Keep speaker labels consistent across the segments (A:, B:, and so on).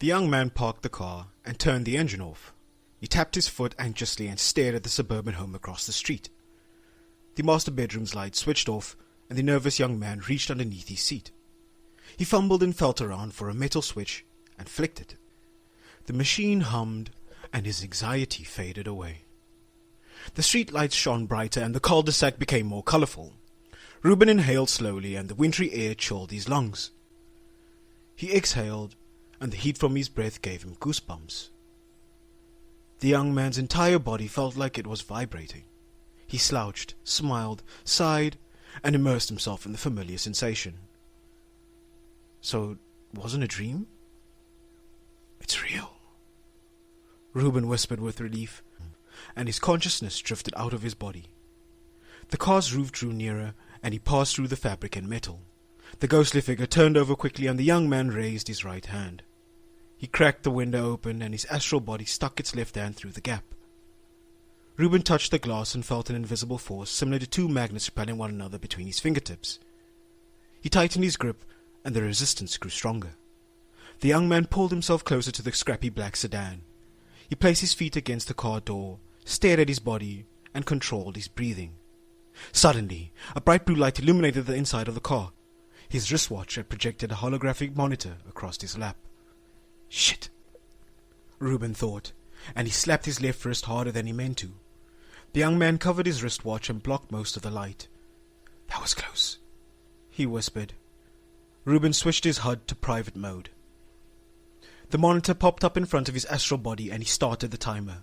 A: The young man parked the car and turned the engine off. He tapped his foot anxiously and stared at the suburban home across the street. The master bedroom's light switched off, and the nervous young man reached underneath his seat. He fumbled and felt around for a metal switch and flicked it. The machine hummed, and his anxiety faded away. The street lights shone brighter, and the cul-de-sac became more colourful. Reuben inhaled slowly, and the wintry air chilled his lungs. He exhaled, and the heat from his breath gave him goosebumps. The young man's entire body felt like it was vibrating. He slouched, smiled, sighed, and immersed himself in the familiar sensation. So, it wasn't a dream? It's real, Reuben whispered with relief, and his consciousness drifted out of his body. The car's roof drew nearer, and he passed through the fabric and metal. The ghostly figure turned over quickly, and the young man raised his right hand. He cracked the window open, and his astral body stuck its left hand through the gap. Reuben touched the glass and felt an invisible force similar to two magnets repelling one another between his fingertips. He tightened his grip, and the resistance grew stronger. The young man pulled himself closer to the scrappy black sedan. He placed his feet against the car door, stared at his body, and controlled his breathing. Suddenly, a bright blue light illuminated the inside of the car. His wristwatch had projected a holographic monitor across his lap. Shit, Reuben thought, and he slapped his left wrist harder than he meant to. The young man covered his wristwatch and blocked most of the light. That was close, he whispered. Reuben switched his HUD to private mode. The monitor popped up in front of his astral body, and he started the timer.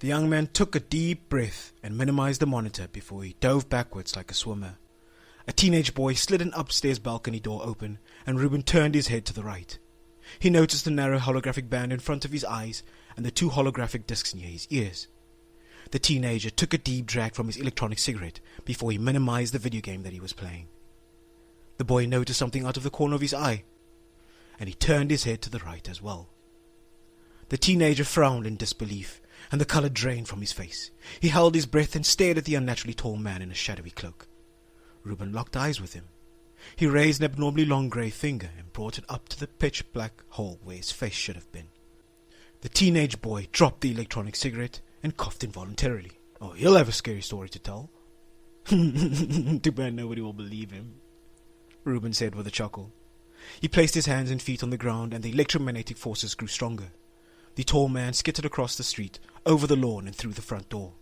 A: The young man took a deep breath and minimized the monitor before he dove backwards like a swimmer. A teenage boy slid an upstairs balcony door open, and Reuben turned his head to the right. He noticed the narrow holographic band in front of his eyes and the two holographic discs near his ears. The teenager took a deep drag from his electronic cigarette before he minimized the video game that he was playing. The boy noticed something out of the corner of his eye, and he turned his head to the right as well. The teenager frowned in disbelief, and the color drained from his face. He held his breath and stared at the unnaturally tall man in a shadowy cloak. Reuben locked eyes with him. He raised an abnormally long grey finger and brought it up to the pitch-black hole where his face should have been. The teenage boy dropped the electronic cigarette and coughed involuntarily. Oh, he'll have a scary story to tell. Too bad nobody will believe him, Reuben said with a chuckle. He placed his hands and feet on the ground, and the electromagnetic forces grew stronger. The tall man skittered across the street, over the lawn, and through the front door.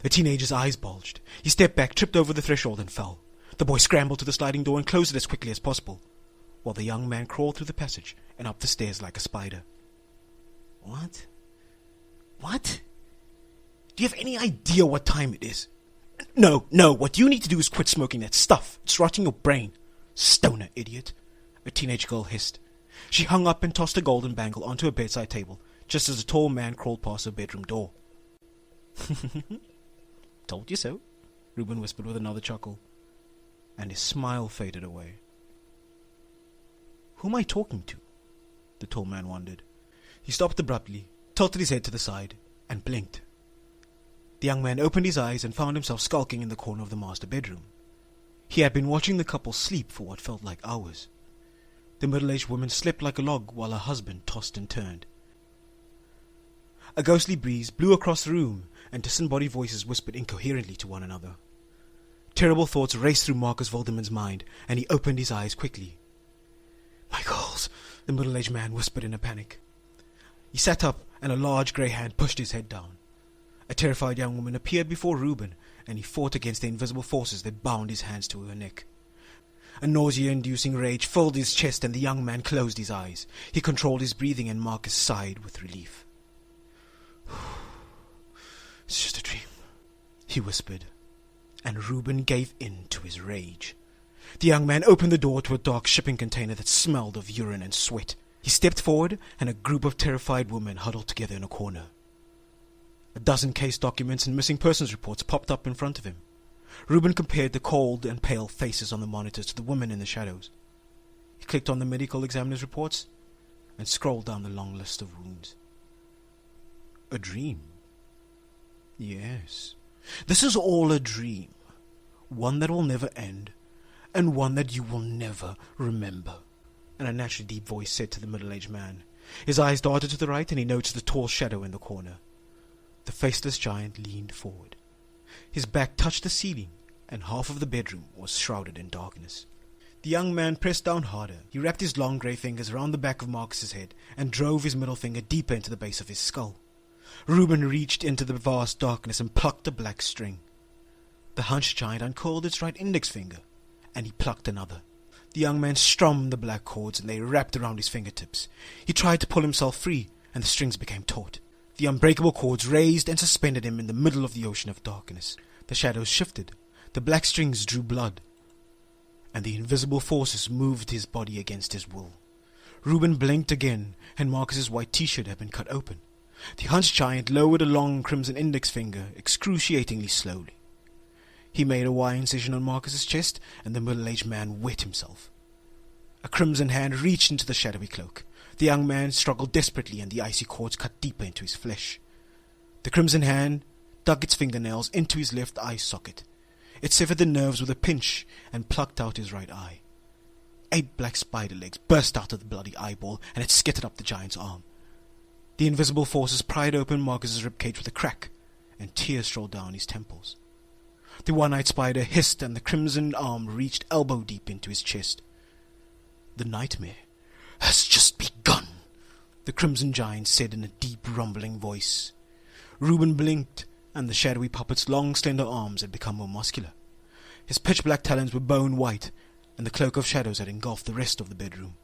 A: The teenager's eyes bulged. He stepped back, tripped over the threshold, and fell. The boy scrambled to the sliding door and closed it as quickly as possible, while the young man crawled through the passage and up the stairs like a spider. What? What? Do you have any idea what time it is? No, what you need to do is quit smoking that stuff. It's rotting your brain. Stoner idiot, a teenage girl hissed. She hung up and tossed a golden bangle onto a bedside table, just as a tall man crawled past her bedroom door. Told you so, Reuben whispered with another chuckle, and his smile faded away. Who am I talking to? The tall man wondered. He stopped abruptly, tilted his head to the side, and blinked. The young man opened his eyes and found himself skulking in the corner of the master bedroom. He had been watching the couple sleep for what felt like hours. The middle-aged woman slept like a log while her husband tossed and turned. A ghostly breeze blew across the room, and disembodied voices whispered incoherently to one another. Terrible thoughts raced through Marcus Voldemann's mind, and he opened his eyes quickly. My goals, the middle-aged man whispered in a panic. He sat up, and a large grey hand pushed his head down. A terrified young woman appeared before Reuben, and he fought against the invisible forces that bound his hands to her neck. A nausea-inducing rage filled his chest, and the young man closed his eyes. He controlled his breathing, and Marcus sighed with relief. It's just a dream, he whispered, and Reuben gave in to his rage. The young man opened the door to a dark shipping container that smelled of urine and sweat. He stepped forward, and a group of terrified women huddled together in a corner. A dozen case documents and missing persons reports popped up in front of him. Reuben compared the cold and pale faces on the monitors to the women in the shadows. He clicked on the medical examiner's reports and scrolled down the long list of wounds. A dream? Yes, this is all a dream. One that will never end, and one that you will never remember, an unnaturally deep voice said to the middle-aged man. His eyes darted to the right, and he noticed a tall shadow in the corner. The faceless giant leaned forward. His back touched the ceiling, and half of the bedroom was shrouded in darkness. The young man pressed down harder. He wrapped his long grey fingers around the back of Marcus's head and drove his middle finger deeper into the base of his skull. Reuben reached into the vast darkness and plucked a black string. The hunched giant uncoiled its right index finger, and he plucked another. The young man strummed the black cords, and they wrapped around his fingertips. He tried to pull himself free, and the strings became taut. The unbreakable cords raised and suspended him in the middle of the ocean of darkness. The shadows shifted. The black strings drew blood, and the invisible forces moved his body against his will. Reuben blinked again, and Marcus's white t-shirt had been cut open. The hunched giant lowered a long crimson index finger, excruciatingly slowly. He made a Y incision on Marcus's chest, and the middle-aged man wet himself. A crimson hand reached into the shadowy cloak. The young man struggled desperately, and the icy cords cut deeper into his flesh. The crimson hand dug its fingernails into his left eye socket. It severed the nerves with a pinch and plucked out his right eye. 8 black spider legs burst out of the bloody eyeball, and it skittered up the giant's arm. The invisible forces pried open Marcus's ribcage with a crack, and tears rolled down his temples. The one-eyed spider hissed, and the crimson arm reached elbow-deep into his chest. "The nightmare has just begun," the crimson giant said in a deep, rumbling voice. Reuben blinked, and the shadowy puppet's long, slender arms had become more muscular. His pitch-black talons were bone-white, and the cloak of shadows had engulfed the rest of the bedroom.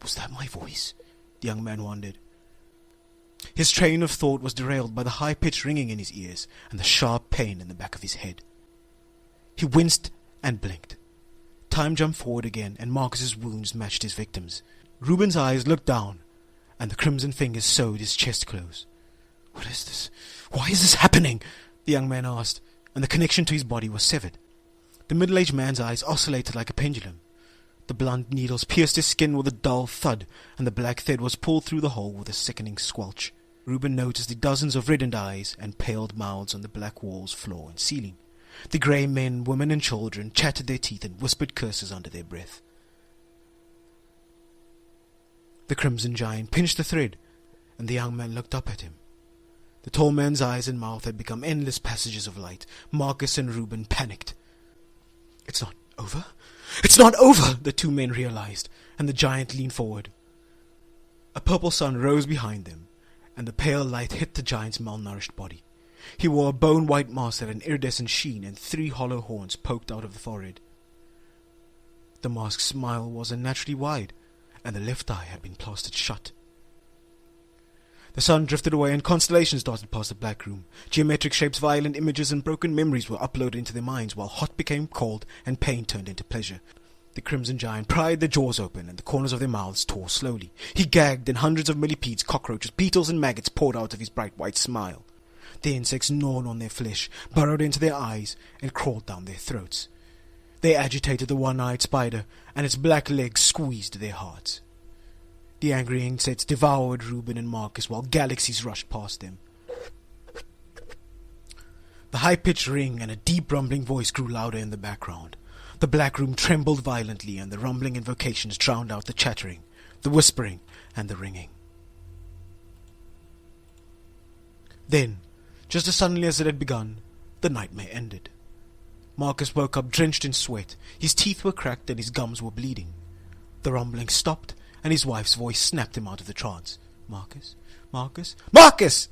A: "Was that my voice?" the young man wondered. His train of thought was derailed by the high-pitched ringing in his ears and the sharp pain in the back of his head. He winced and blinked. Time jumped forward again, and Marcus's wounds matched his victim's. Reuben's eyes looked down, and the crimson fingers sewed his chest close. "What is this? Why is this happening?" the young man asked, and the connection to his body was severed. The middle-aged man's eyes oscillated like a pendulum. The blunt needles pierced his skin with a dull thud, and the black thread was pulled through the hole with a sickening squelch. Reuben noticed the dozens of reddened eyes and paled mouths on the black walls, floor, and ceiling. The grey men, women, and children chattered their teeth and whispered curses under their breath. The crimson giant pinched the thread, and the young man looked up at him. The tall man's eyes and mouth had become endless passages of light. Marcus and Reuben panicked. "It's not over? It's not over!" the two men realized, and the giant leaned forward. A purple sun rose behind them, and the pale light hit the giant's malnourished body. He wore a bone-white mask that had an iridescent sheen, and 3 hollow horns poked out of the forehead. The mask's smile was unnaturally wide, and the left eye had been plastered shut. The sun drifted away, and constellations darted past the black room. Geometric shapes, violent images, and broken memories were uploaded into their minds, while hot became cold, and pain turned into pleasure. The crimson giant pried their jaws open, and the corners of their mouths tore slowly. He gagged, and hundreds of millipedes, cockroaches, beetles, and maggots poured out of his bright white smile. The insects gnawed on their flesh, burrowed into their eyes, and crawled down their throats. They agitated the one-eyed spider, and its black legs squeezed their hearts. The angry insects devoured Reuben and Marcus while galaxies rushed past them. The high-pitched ring and a deep rumbling voice grew louder in the background. The black room trembled violently, and the rumbling invocations drowned out the chattering, the whispering, and the ringing. Then, just as suddenly as it had begun, the nightmare ended. Marcus woke up drenched in sweat. His teeth were cracked and his gums were bleeding. The rumbling stopped, and his wife's voice snapped him out of the trance. "Marcus? Marcus? Marcus!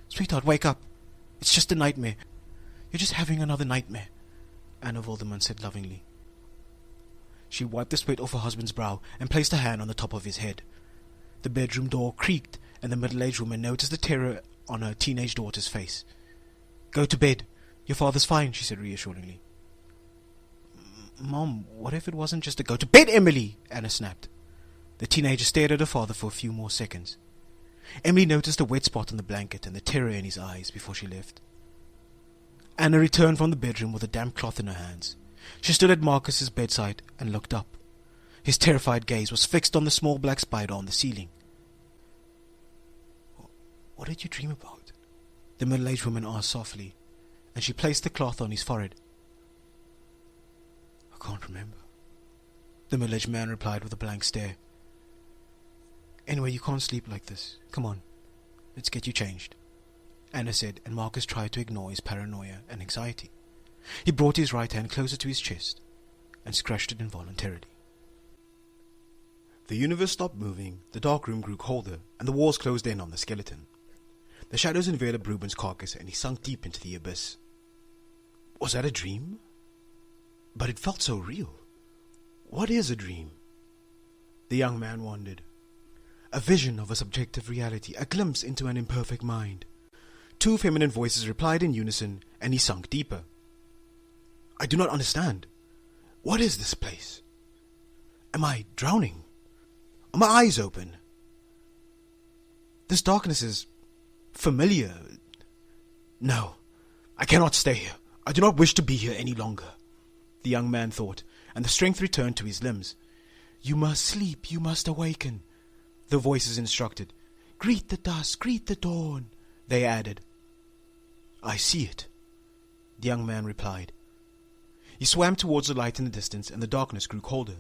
A: Sweetheart, wake up. It's just a nightmare. You're just having another nightmare," Anna Wilderman said lovingly. She wiped the sweat off her husband's brow and placed a hand on the top of his head. The bedroom door creaked, and the middle-aged woman noticed the terror on her teenage daughter's face. "Go to bed. Your father's fine," she said reassuringly. "Mom, what if it wasn't just a go to bed, Emily?" Anna snapped. The teenager stared at her father for a few more seconds. Emily noticed a wet spot on the blanket and the terror in his eyes before she left. Anna returned from the bedroom with a damp cloth in her hands. She stood at Marcus's bedside and looked up. His terrified gaze was fixed on the small black spider on the ceiling. "What did you dream about?" the middle-aged woman asked softly, and she placed the cloth on his forehead. "I can't remember," the middle-aged man replied with a blank stare. Anyway, you can't sleep like this. Come on, let's get you changed, Anna said, and Marcus tried to ignore his paranoia and anxiety. He brought his right hand closer to his chest and scratched it involuntarily. The universe stopped moving, the dark room grew colder, and the walls closed in on the skeleton. The shadows enveloped Reuben's carcass, and he sunk deep into the abyss. Was that a dream? But it felt so real. What is a dream? The young man wondered. A vision of a subjective reality, a glimpse into an imperfect mind. Two feminine voices replied in unison, and he sunk deeper. I do not understand. What is this place? Am I drowning? Are my eyes open? This darkness is familiar. No, I cannot stay here. I do not wish to be here any longer, the young man thought, and the strength returned to his limbs. You must sleep, you must awaken, the voices instructed. Greet the dusk, greet the dawn, they added. I see it, the young man replied. He swam towards the light in the distance, and the darkness grew colder.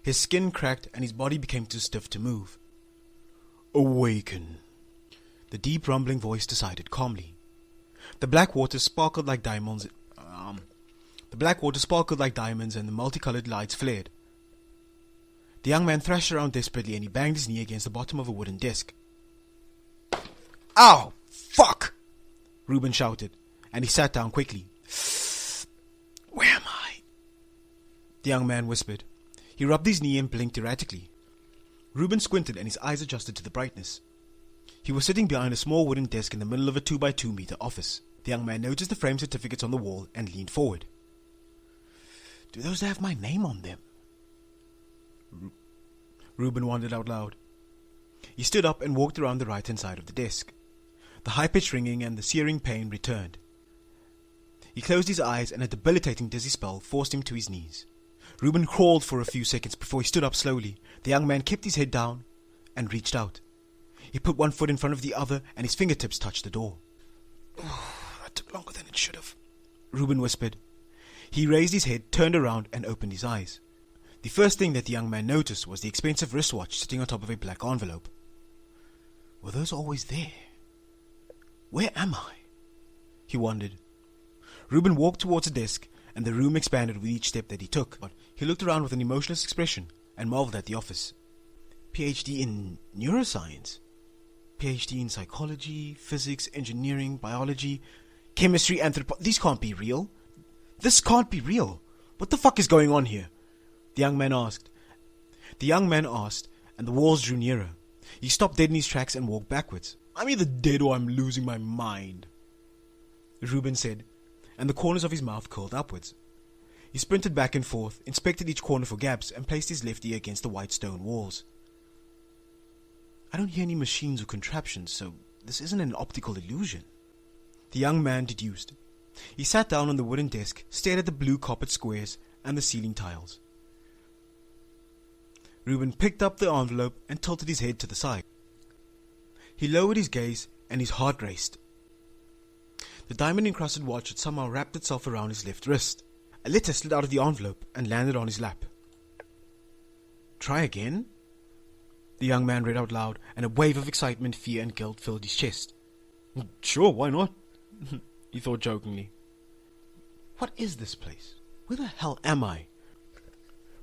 A: His skin cracked, and his body became too stiff to move. Awaken, the deep rumbling voice decided calmly. The black water sparkled like diamonds. And the multicolored lights flared. The young man thrashed around desperately, and he banged his knee against the bottom of a wooden desk. Ow! Fuck! Reuben shouted, and he sat down quickly. Where am I? The young man whispered. He rubbed his knee and blinked erratically. Reuben squinted, and his eyes adjusted to the brightness. He was sitting behind a small wooden desk in the middle of a 2x2 meter office. The young man noticed the framed certificates on the wall and leaned forward. Do those have my name on them? Reuben wondered out loud. He stood up and walked around the right-hand side of the desk. The high-pitched ringing and the searing pain returned. He closed his eyes, and a debilitating dizzy spell forced him to his knees. Reuben crawled for a few seconds before he stood up slowly. The young man kept his head down and reached out. He put one foot in front of the other, and his fingertips touched the door. That took longer than it should have, Reuben whispered. He raised his head, turned around, and opened his eyes. The first thing that the young man noticed was the expensive wristwatch sitting on top of a black envelope. Were those always there? Where am I? He wondered. Reuben walked towards the desk, and the room expanded with each step that he took. He looked around with an emotionless expression and marveled at the office. PhD in neuroscience, PhD in psychology, physics, engineering, biology, chemistry, anthropology. These can't be real. This can't be real. What the fuck is going on here? The young man asked, and the walls drew nearer. He stopped dead in his tracks and walked backwards. I'm either dead or I'm losing my mind, Reuben said, and the corners of his mouth curled upwards. He sprinted back and forth, inspected each corner for gaps, and placed his left ear against the white stone walls. I don't hear any machines or contraptions, so this isn't an optical illusion, the young man deduced. He sat down on the wooden desk, stared at the blue carpet squares and the ceiling tiles. Reuben picked up the envelope and tilted his head to the side. He lowered his gaze, and his heart raced. The diamond-encrusted watch had somehow wrapped itself around his left wrist. A letter slid out of the envelope and landed on his lap. Try again? The young man read out loud, and a wave of excitement, fear, and guilt filled his chest. Sure, why not? He thought jokingly. What is this place? Where the hell am I?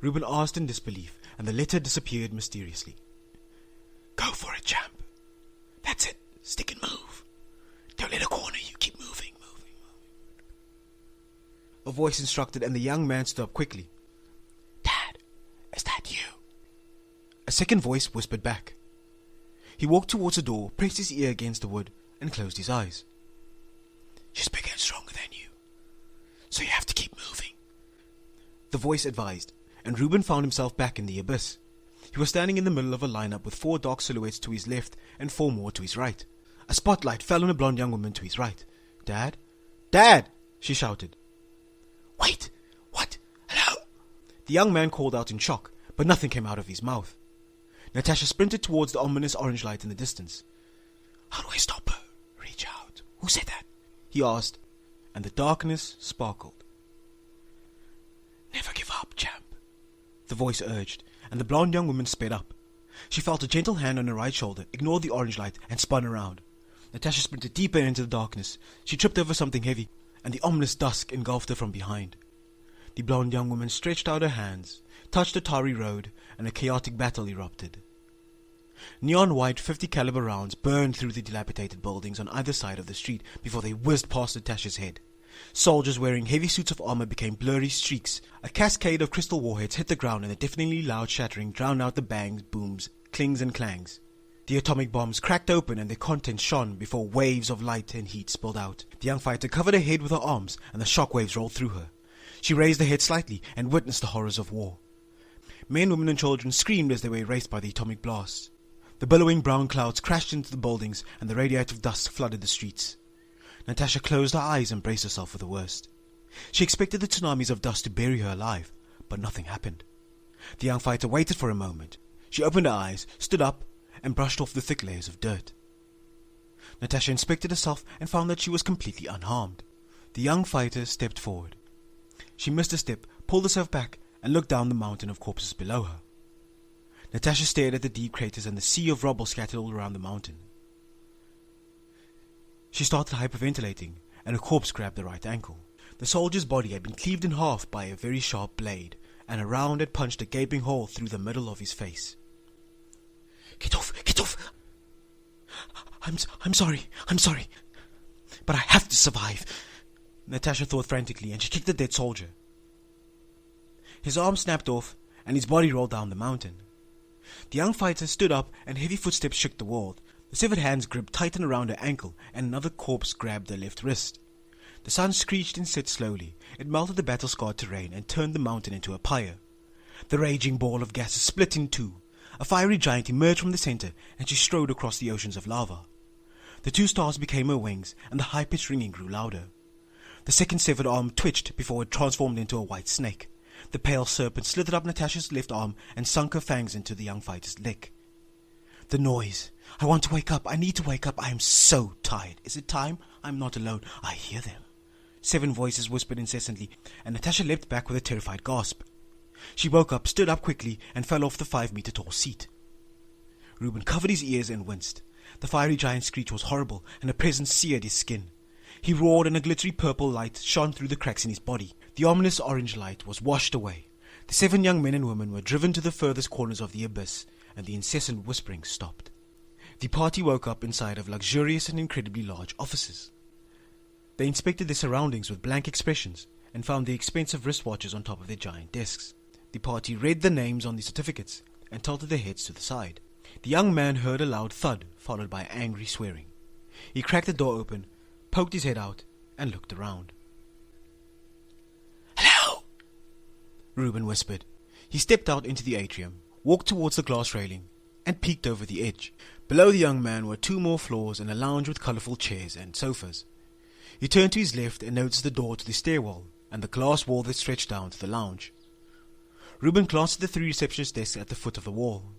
A: Reuben asked in disbelief, and the letter disappeared mysteriously. Go for it, champ. That's it. Stick and move. Don't let it corner you. Keep moving. A voice instructed, and the young man stood up quickly. Dad, is that you? A second voice whispered back. He walked towards the door, pressed his ear against the wood, and closed his eyes. She's bigger and stronger than you, so you have to keep moving, the voice advised, and Reuben found himself back in the abyss. He was standing in the middle of a lineup with 4 dark silhouettes to his left and 4 more to his right. A spotlight fell on a blonde young woman to his right. Dad? Dad! She shouted. Wait! What? Hello? The young man called out in shock, but nothing came out of his mouth. Natasha sprinted towards the ominous orange light in the distance. How do I stop her? Reach out. Who said that? He asked, and the darkness sparkled. Never give up, champ, the voice urged, and the blonde young woman sped up.
B: She felt a gentle hand on her right shoulder, ignored the orange light, and spun around. Natasha sprinted deeper into the darkness. She tripped over something heavy, and the ominous dusk engulfed her from behind. The blonde young woman stretched out her hands, touched the tarry road, and a chaotic battle erupted. Neon-white 50 caliber rounds burned through the dilapidated buildings on either side of the street before they whizzed past Natasha's head. Soldiers wearing heavy suits of armor became blurry streaks. A cascade of crystal warheads hit the ground, and a deafeningly loud shattering drowned out the bangs, booms, clings and clangs. The atomic bombs cracked open and their contents shone before waves of light and heat spilled out. The young fighter covered her head with her arms, and the shock waves rolled through her. She raised her head slightly and witnessed the horrors of war. Men, women and children screamed as they were erased by the atomic blasts. The billowing brown clouds crashed into the buildings, and the radioactive dust flooded the streets. Natasha closed her eyes and braced herself for the worst. She expected the tsunamis of dust to bury her alive, but nothing happened. The young fighter waited for a moment. She opened her eyes, stood up, and brushed off the thick layers of dirt. Natasha inspected herself and found that she was completely unharmed. The young fighter stepped forward. She missed a step, pulled herself back, and looked down the mountain of corpses below her. Natasha stared at the deep craters and the sea of rubble scattered all around the mountain. She started hyperventilating, and a corpse grabbed the right ankle. The soldier's body had been cleaved in half by a very sharp blade, and a round had punched a gaping hole through the middle of his face. Get off! Get off! I'm sorry, but I have to survive, Natasha thought frantically, and she kicked the dead soldier. His arm snapped off, and his body rolled down the mountain. The young fighter stood up, and heavy footsteps shook the world. The severed hands gripped tightened around her ankle, and another corpse grabbed her left wrist. The sun screeched and set slowly. It melted the battle-scarred terrain and turned the mountain into a pyre. The raging ball of gases split in two. A fiery giant emerged from the center, and she strode across the oceans of lava. The two stars became her wings, and the high-pitched ringing grew louder. The second severed arm twitched before it transformed into a white snake. The pale serpent slithered up Natasha's left arm and sunk her fangs into the young fighter's neck. The noise. I want to wake up. I need to wake up. I am so tired. Is it time? I'm not alone. I hear them. 7 voices whispered incessantly, and Natasha leapt back with a terrified gasp. She woke up, stood up quickly, and fell off the 5-meter-tall seat. Reuben covered his ears and winced. The fiery giant's screech was horrible, and a presence seared his skin. He roared, and a glittery purple light shone through the cracks in his body. The ominous orange light was washed away. The 7 young men and women were driven to the furthest corners of the abyss, and the incessant whispering stopped. The party woke up inside of luxurious and incredibly large offices. They inspected their surroundings with blank expressions and found the expensive wristwatches on top of their giant desks. The party read the names on the certificates and tilted their heads to the side. The young man heard a loud thud, followed by angry swearing. He cracked the door open, poked his head out, and looked around. "Hello!" Reuben whispered. He stepped out into the atrium, walked towards the glass railing, and peeked over the edge. Below the young man were 2 more floors and a lounge with colourful chairs and sofas. He turned to his left and noticed the door to the stairwell and the glass wall that stretched down to the lounge. Reuben glanced at the 3 receptionist desks at the foot of the wall.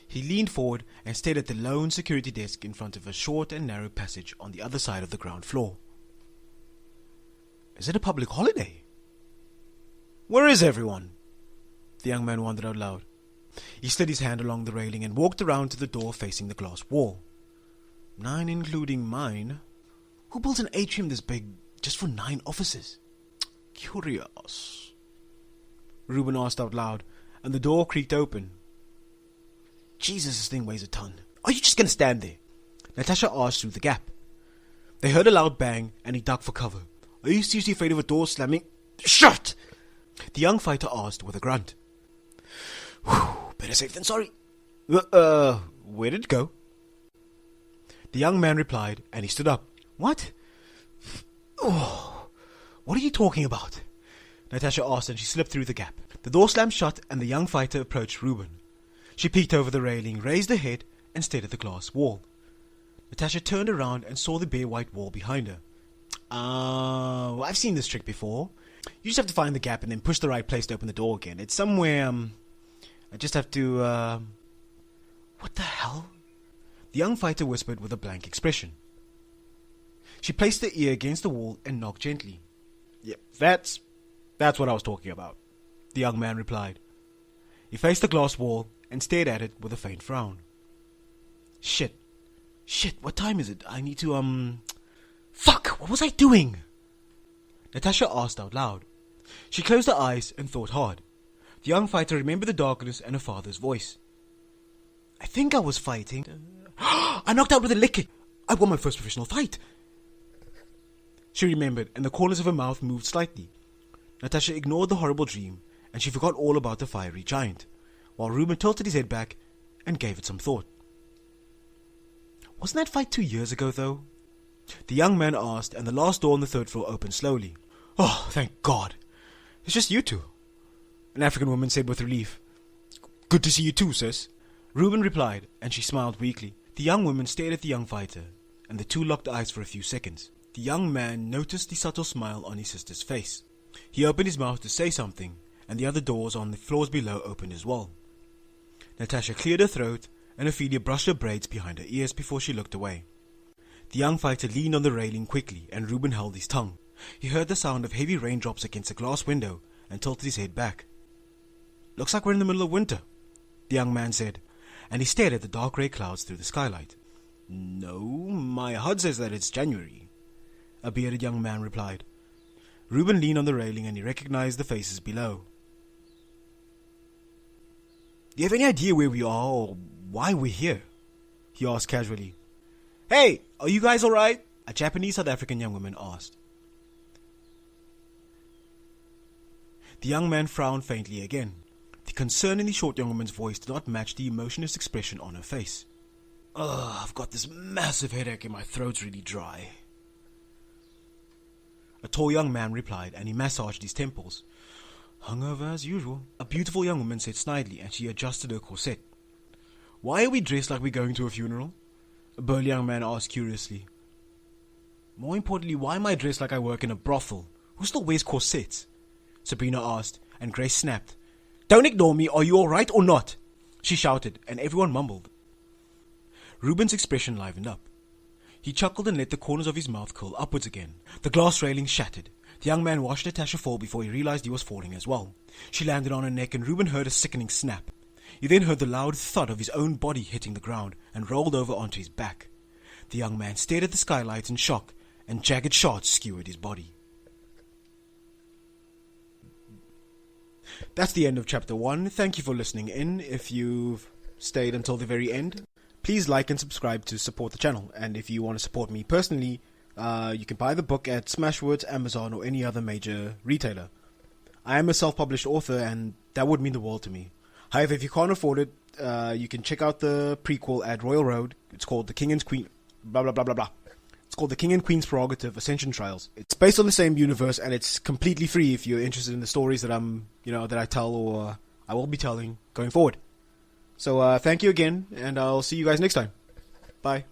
B: He leaned forward and stared at the lone security desk in front of a short and narrow passage on the other side of the ground floor. Is it a public holiday? Where is everyone? The young man wondered out loud. He slid his hand along the railing and walked around to the door facing the glass wall. 9 including mine. Who built an atrium this big just for 9 offices? Curious. Reuben asked out loud, and the door creaked open. Jesus, this thing weighs a ton. Are you just going to stand there? Natasha asked through the gap. They heard a loud bang, and he ducked for cover. Are you seriously afraid of a door slamming? Shut! The young fighter asked with a grunt. Whew, better safe than sorry. Where did it go? The young man replied, and he stood up. What? Oh, what are you talking about? Natasha asked, and she slipped through the gap. The door slammed shut, and the young fighter approached Reuben. She peeked over the railing, raised her head, and stared at the glass wall. Natasha turned around and saw the bare white wall behind her. I've seen this trick before. You just have to find the gap and then push the right place to open the door again. It's somewhere, I just have to, What the hell? The young fighter whispered with a blank expression. She placed her ear against the wall and knocked gently. Yeah, that's what I was talking about, the young man replied. He faced the glass wall and stared at it with a faint frown. Shit, what time is it? I need to, Fuck, what was I doing? Natasha asked out loud. She closed her eyes and thought hard. The young fighter remembered the darkness and her father's voice. I think I was fighting. I knocked out with a lick. I won my first professional fight. She remembered, and the corners of her mouth moved slightly. Natasha ignored the horrible dream, and she forgot all about the fiery giant, while Reuben tilted his head back and gave it some thought. Wasn't that fight 2 years ago, though? The young man asked, and the last door on the third floor opened slowly. Oh, thank God. It's just you two, an African woman said with relief. Good to see you too, sis. Reuben replied, and she smiled weakly. The young woman stared at the young fighter, and the two locked eyes for a few seconds. The young man noticed the subtle smile on his sister's face. He opened his mouth to say something, and the other doors on the floors below opened as well. Natasha cleared her throat, and Ophelia brushed her braids behind her ears before she looked away. The young fighter leaned on the railing quickly, and Reuben held his tongue. He heard the sound of heavy raindrops against a glass window and tilted his head back. Looks like we're in the middle of winter, the young man said, and he stared at the dark grey clouds through the skylight. No, my HUD says that it's January, a bearded young man replied. Reuben leaned on the railing and he recognized the faces below. Do you have any idea where we are or why we're here? He asked casually. Hey, are you guys alright? A Japanese South African young woman asked. The young man frowned faintly again. The concern in the short young woman's voice did not match the emotionless expression on her face. I've got this massive headache and my throat's really dry. A tall young man replied, and he massaged his temples. Hungover as usual, a beautiful young woman said snidely, and she adjusted her corset. Why are we dressed like we're going to a funeral? A burly young man asked curiously. More importantly, why am I dressed like I work in a brothel? Who still wears corsets? Sabrina asked, and Grace snapped. Don't ignore me, are you alright or not? She shouted, and everyone mumbled. Reuben's expression livened up. He chuckled and let the corners of his mouth curl upwards again. The glass railing shattered. The young man watched Natasha fall before he realized he was falling as well. She landed on her neck, and Reuben heard a sickening snap. He then heard the loud thud of his own body hitting the ground and rolled over onto his back. The young man stared at the skylight in shock, and jagged shards skewered his body. That's the end of chapter 1. Thank you for listening in. If you've stayed until the very end, please like and subscribe to support the channel. And if you want to support me personally, you can buy the book at Smashwords, Amazon, or any other major retailer. I am a self-published author, and that would mean the world to me. However, if you can't afford it, you can check out the prequel at Royal Road. It's called The King and Queen... blah, blah, blah, blah, blah. It's called The King and Queen's Prerogative Ascension Trials. It's based on the same universe, and it's completely free if you're interested in the stories that that I tell or I will be telling going forward. So, thank you again, and I'll see you guys next time. Bye.